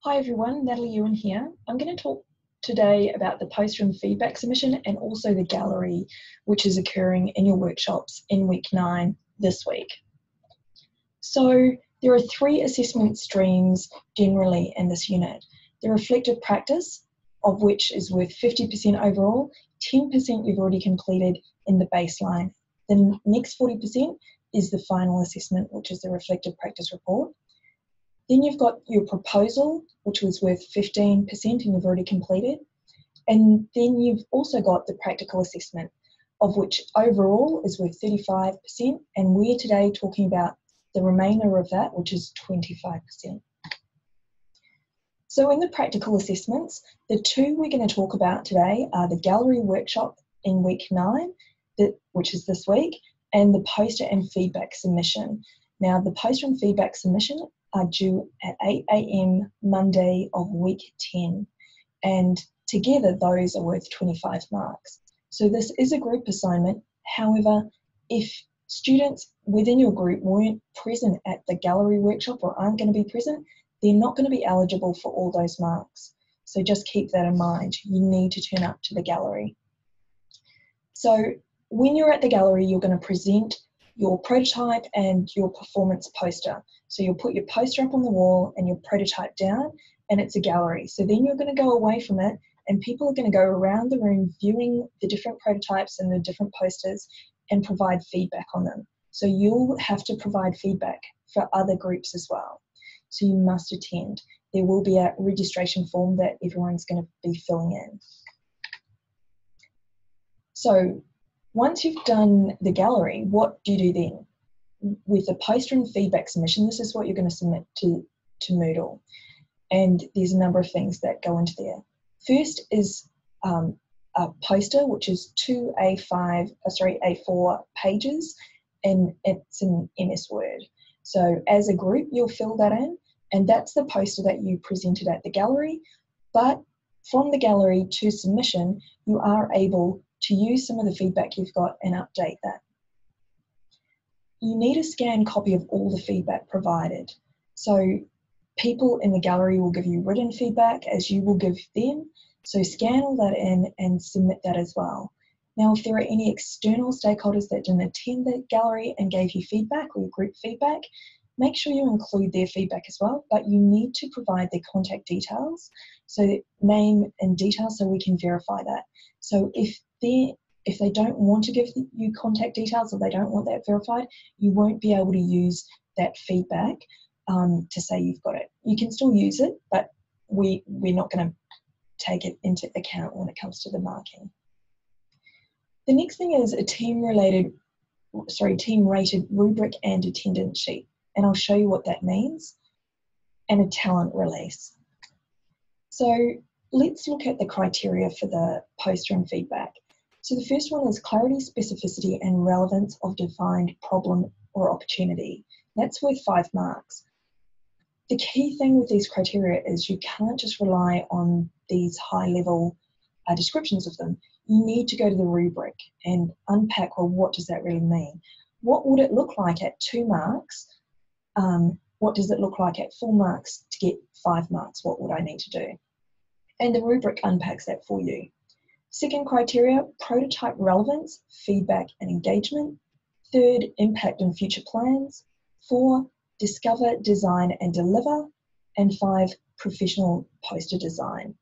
Hi everyone, Natalie Ewan here. I'm going to talk today about the poster and feedback submission and also the gallery, which is occurring in your workshops in week 9 this week. So there are 3 assessment streams generally in this unit. The reflective practice, of which is worth 50% overall, 10% you've already completed in the baseline. The next 40% is the final assessment, which is the reflective practice report. Then you've got your proposal, which was worth 15% and you've already completed. And then you've also got the practical assessment, of which overall is worth 35%. And we're today talking about the remainder of that, which is 25%. So in the practical assessments, the 2 we're going to talk about today are the gallery workshop in week 9, which is this week, and the poster and feedback submission. Now, the poster and feedback submission are due at 8 AM Monday of week 10, and together those are worth 25 marks. So this is a group assignment. However, if students within your group weren't present at the gallery workshop or aren't going to be present, they're not going to be eligible for all those marks. So just keep that in mind. You need to turn up to the gallery. So when you're at the gallery, you're going to present your prototype and your performance poster. So you'll put your poster up on the wall and your prototype down, and it's a gallery. So then you're going to go away from it and people are going to go around the room viewing the different prototypes and the different posters and provide feedback on them. So you'll have to provide feedback for other groups as well. So you must attend. There will be a registration form that everyone's going to be filling in. So once you've done the gallery, what do you do then? With the poster and feedback submission, this is what you're going to submit to Moodle. And there's a number of things that go into there. First is a poster, which is 2 A4 pages, and it's in MS Word. So as a group, you'll fill that in, and that's the poster that you presented at the gallery. But from the gallery to submission, you are able to use some of the feedback you've got and update that. You need a scanned copy of all the feedback provided. So people in the gallery will give you written feedback as you will give them. So scan all that in and submit that as well. Now, if there are any external stakeholders that didn't attend the gallery and gave you feedback or group feedback, make sure you include their feedback as well, but you need to provide their contact details, so name and details, so we can verify that. So if they don't want to give you contact details or they don't want that verified, you won't be able to use that feedback to say you've got it. You can still use it, but we're not going to take it into account when it comes to the marking. The next thing is a team-rated rubric and attendance sheet, and I'll show you what that means, and a talent release. So let's look at the criteria for the poster and feedback. So the first one is clarity, specificity, and relevance of defined problem or opportunity. That's worth 5 marks. The key thing with these criteria is you can't just rely on these high-level descriptions of them. You need to go to the rubric and unpack, well, what does that really mean? What would it look like at 2 marks? What does it look like at 4 marks to get 5 marks? What would I need to do? And the rubric unpacks that for you. Second criteria, prototype relevance, feedback and engagement. 3rd, impact and future plans. 4, discover, design and deliver. And 5, professional poster design.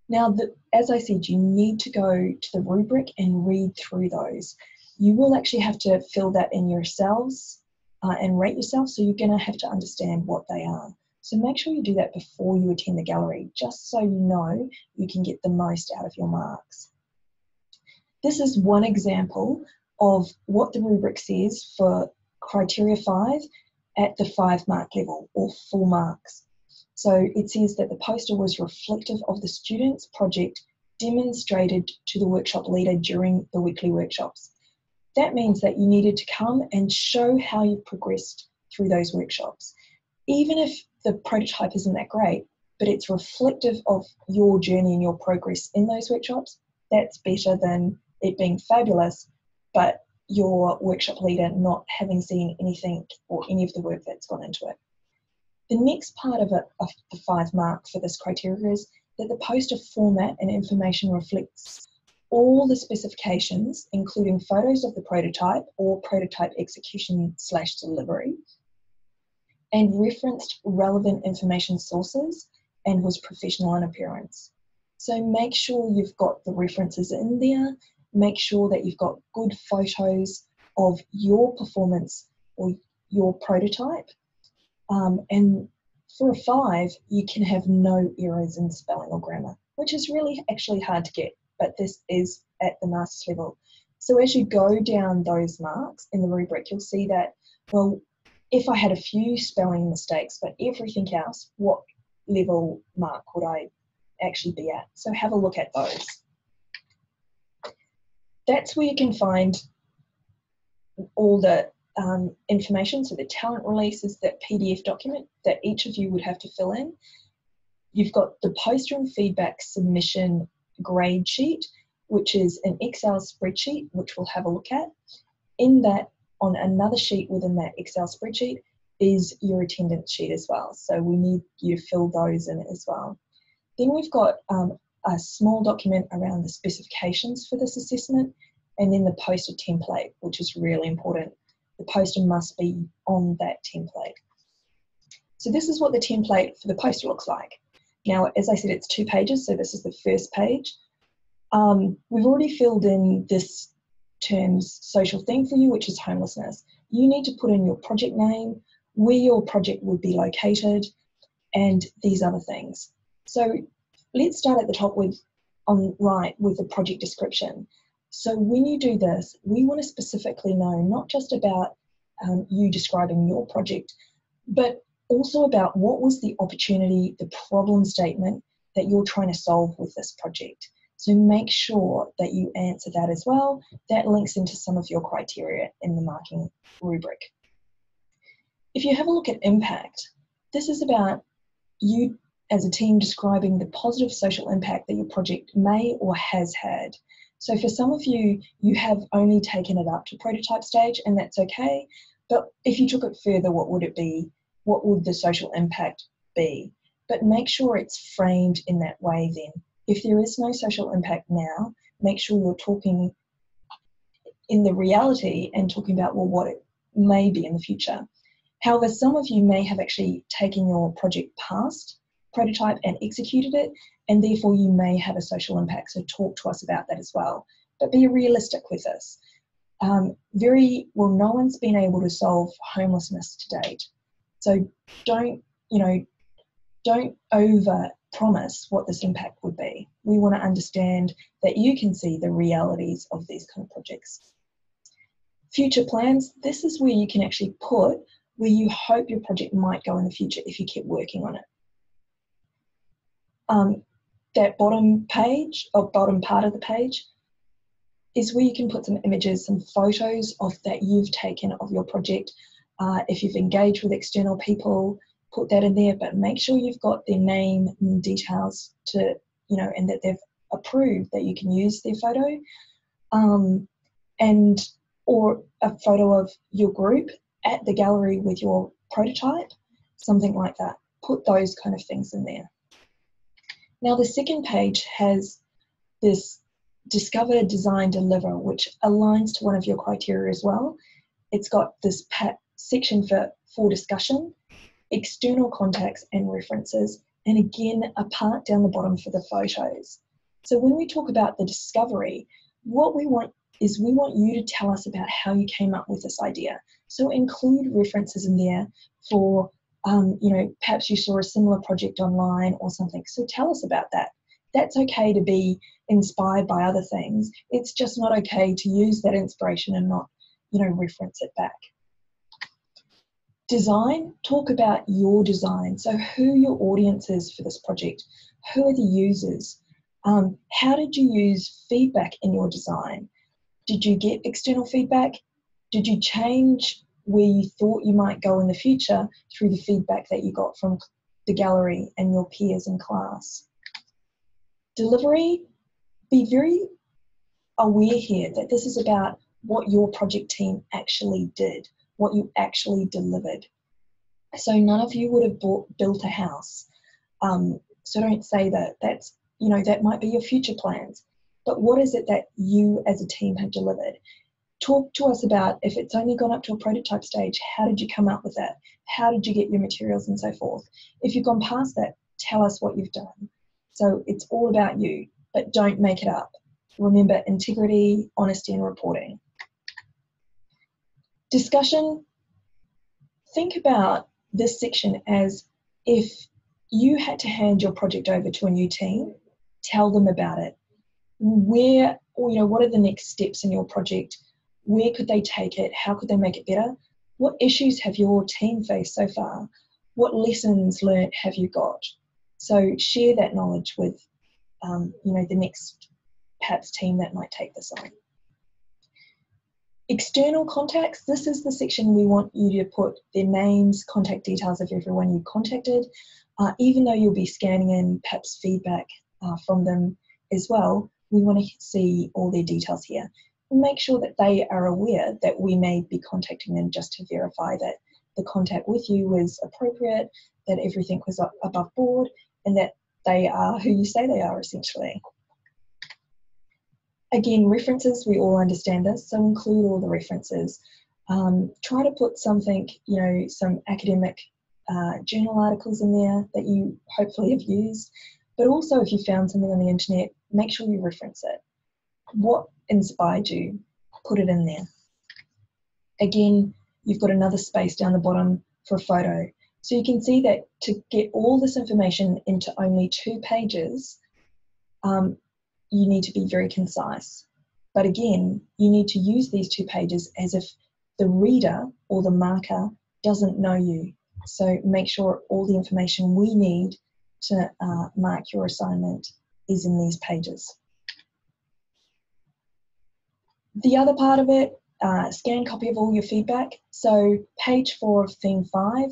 Now, as I said, you need to go to the rubric and read through those. You will actually have to fill that in yourselves and rate yourself, so you're going to have to understand what they are. So make sure you do that before you attend the gallery, just so you know you can get the most out of your marks. This is one example of what the rubric says for criteria 5 at the 5 mark level, or 4 marks. So it says that the poster was reflective of the student's project demonstrated to the workshop leader during the weekly workshops. That means that you needed to come and show how you progressed through those workshops. Even if the prototype isn't that great, but it's reflective of your journey and your progress in those workshops, that's better than it being fabulous, but your workshop leader not having seen anything or any of the work that's gone into it. The next part of the 5 mark for this criteria is that the poster format and information reflects all the specifications, including photos of the prototype or prototype execution / delivery, and referenced relevant information sources and was professional in appearance. So make sure you've got the references in there, make sure that you've got good photos of your performance or your prototype, and for a 5, you can have no errors in spelling or grammar, which is really actually hard to get, but this is at the master's level. So as you go down those marks in the rubric, you'll see that, well, if I had a few spelling mistakes, but everything else, what level mark would I actually be at? So have a look at those. That's where you can find all the information, so the talent releases, that PDF document that each of you would have to fill in. You've got the poster and feedback submission grade sheet, which is an Excel spreadsheet, which we'll have a look at. In that, on another sheet within that Excel spreadsheet, is your attendance sheet as well. So we need you to fill those in as well. Then we've got a small document around the specifications for this assessment, and then the poster template, which is really important. The poster must be on that template. So this is what the template for the poster looks like. Now, as I said, it's 2 pages, so this is the first page. We've already filled in this term's social theme for you, which is homelessness. You need to put in your project name, where your project would be located, and these other things. So let's start at the top with, on right, with the project description. So when you do this, we want to specifically know not just about you describing your project, but also about what was the opportunity, the problem statement that you're trying to solve with this project. So make sure that you answer that as well. That links into some of your criteria in the marking rubric. If you have a look at impact, this is about you as a team describing the positive social impact that your project may or has had. So for some of you, you have only taken it up to prototype stage, and that's okay. But if you took it further, what would it be? What would the social impact be? But make sure it's framed in that way then. If there is no social impact now, make sure you're talking in the reality and talking about, well, what it may be in the future. However, some of you may have actually taken your project past prototype and executed it, and therefore you may have a social impact. So talk to us about that as well. But be realistic with this. No one's been able to solve homelessness to date. So don't over promise what this impact would be. We want to understand that you can see the realities of these kind of projects. Future plans, this is where you can actually put where you hope your project might go in the future if you keep working on it. That bottom page, or bottom part of the page, is where you can put some images, some photos that you've taken of your project. If you've engaged with external people, put that in there, but make sure you've got their name and details to, and that they've approved that you can use their photo, or a photo of your group at the gallery with your prototype, something like that. Put those kind of things in there. Now the second page has this discover, design, deliver, which aligns to one of your criteria as well. It's got this section for discussion, external contacts and references, and again a part down the bottom for the photos. So when we talk about the discovery, what we want is we want you to tell us about how you came up with this idea. So include references in there for perhaps you saw a similar project online or something. So tell us about that. That's okay to be inspired by other things. It's just not okay to use that inspiration and not, reference it back. Design, talk about your design. So who your audience is for this project. Who are the users? How did you use feedback in your design? Did you get external feedback? Did you change where you thought you might go in the future through the feedback that you got from the gallery and your peers in class? Delivery, be very aware here that this is about what your project team actually did, what you actually delivered. So none of you would have built a house. So don't say that. That's, that might be your future plans. But what is it that you as a team have delivered? Talk to us about, if it's only gone up to a prototype stage, how did you come up with that? How did you get your materials and so forth? If you've gone past that, tell us what you've done. So it's all about you, but don't make it up. Remember, integrity, honesty, and reporting. Discussion. Think about this section as if you had to hand your project over to a new team, tell them about it. Where, or what are the next steps in your project? Where could they take it? How could they make it better? What issues have your team faced so far? What lessons learned have you got? So share that knowledge with, the next perhaps team that might take this on. External contacts, this is the section we want you to put their names, contact details of everyone you contacted, even though you'll be scanning in perhaps feedback from them as well. We want to see all their details here. Make sure that they are aware that we may be contacting them just to verify that the contact with you was appropriate, that everything was above board, and that they are who you say they are, essentially. Again, references, we all understand this, so include all the references. Try to put something, some academic journal articles in there that you hopefully have used, but also if you found something on the internet, make sure you reference it. What inspired you? Put it in there. Again, you've got another space down the bottom for a photo. So you can see that to get all this information into only 2 pages, you need to be very concise. But again, you need to use these 2 pages as if the reader or the marker doesn't know you. So make sure all the information we need to mark your assignment is in these pages. The other part of it, scan copy of all your feedback. So page 4 of theme 5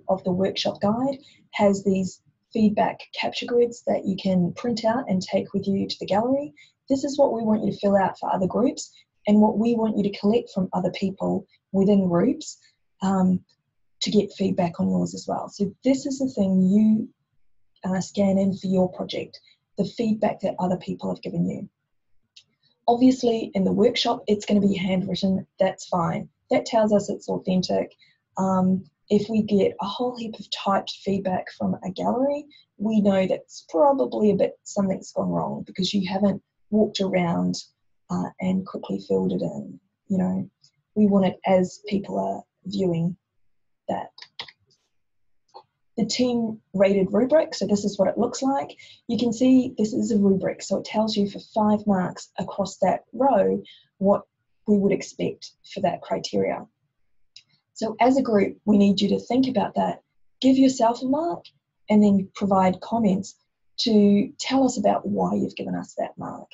of the workshop guide has these feedback capture grids that you can print out and take with you to the gallery. This is what we want you to fill out for other groups and what we want you to collect from other people within groups to get feedback on yours as well. So this is the thing you scan in for your project, the feedback that other people have given you. Obviously, in the workshop, it's going to be handwritten. That's fine. That tells us it's authentic. If we get a whole heap of typed feedback from a gallery, we know that's probably a bit something's gone wrong because you haven't walked around and quickly filled it in. We want it as people are viewing that. The team rated rubric, so this is what it looks like. You can see this is a rubric, so it tells you for 5 marks across that row what we would expect for that criteria. So as a group, we need you to think about that, give yourself a mark, and then provide comments to tell us about why you've given us that mark.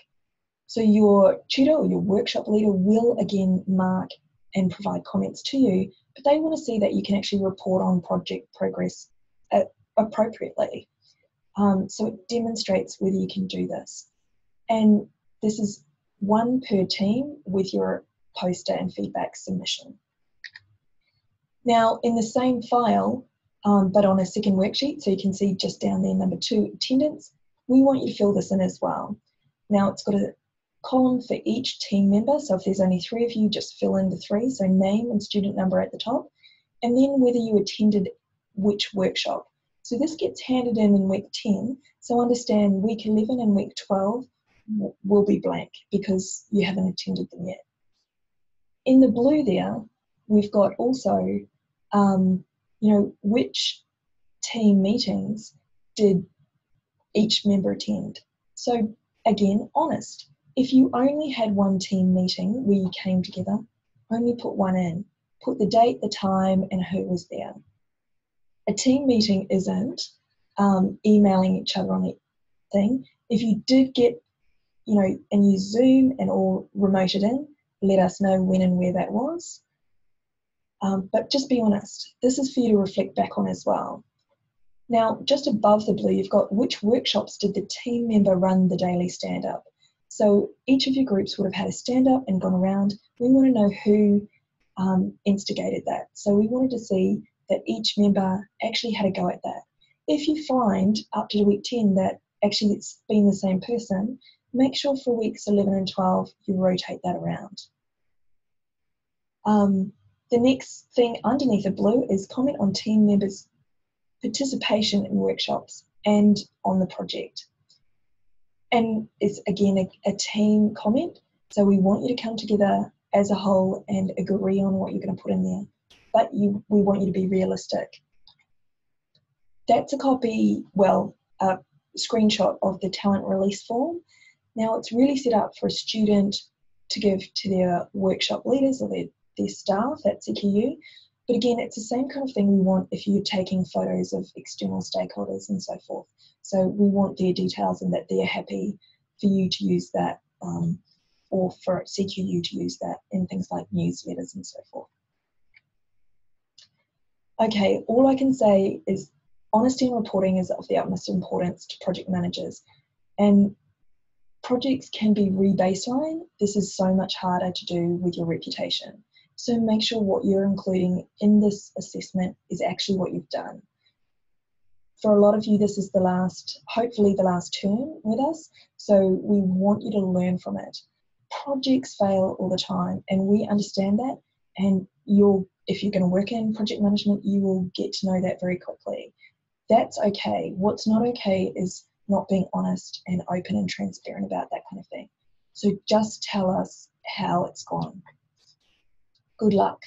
So your tutor or your workshop leader will again mark and provide comments to you, but they want to see that you can actually report on project progress appropriately. So it demonstrates whether you can do this. And this is 1 per team with your poster and feedback submission. Now, in the same file, but on a second worksheet, so you can see just down there, number 2, attendance, we want you to fill this in as well. Now, it's got a column for each team member, so if there's only 3 of you, just fill in the 3, so name and student number at the top, and then whether you attended which workshop. So this gets handed in week 10, so understand week 11 and week 12 will be blank because you haven't attended them yet. In the blue there, we've got also which team meetings did each member attend. So again, honest. If you only had 1 team meeting where you came together, only put 1 in. Put the date, the time, and who was there. A team meeting isn't emailing each other on the thing. If you did get, and you Zoom and all remoted in, let us know when and where that was. But just be honest. This is for you to reflect back on as well. Now, just above the blue, you've got which workshops did the team member run the daily stand-up. So each of your groups would have had a stand-up and gone around. We want to know who instigated that. So we wanted to see that each member actually had a go at that. If you find up to week 10 that actually it's been the same person, make sure for weeks 11 and 12 you rotate that around. The next thing underneath the blue is comment on team members' participation in workshops and on the project. And it's again a team comment, so we want you to come together as a whole and agree on what you're going to put in there, but we want you to be realistic. That's a copy, well, a screenshot of the talent release form. Now it's really set up for a student to give to their workshop leaders or their staff at CQU. But again, it's the same kind of thing we want if you're taking photos of external stakeholders and so forth. So we want their details and that they're happy for you to use that or for CQU to use that in things like newsletters and so forth. Okay, all I can say is honesty in reporting is of the utmost importance to project managers, and projects can be re-baseline. This is so much harder to do with your reputation. So make sure what you're including in this assessment is actually what you've done. For a lot of you, this is hopefully the last term with us, so we want you to learn from it. Projects fail all the time, and we understand that, and if you're going to work in project management, you will get to know that very quickly. That's okay. What's not okay is not being honest and open and transparent about that kind of thing. So just tell us how it's gone. Good luck.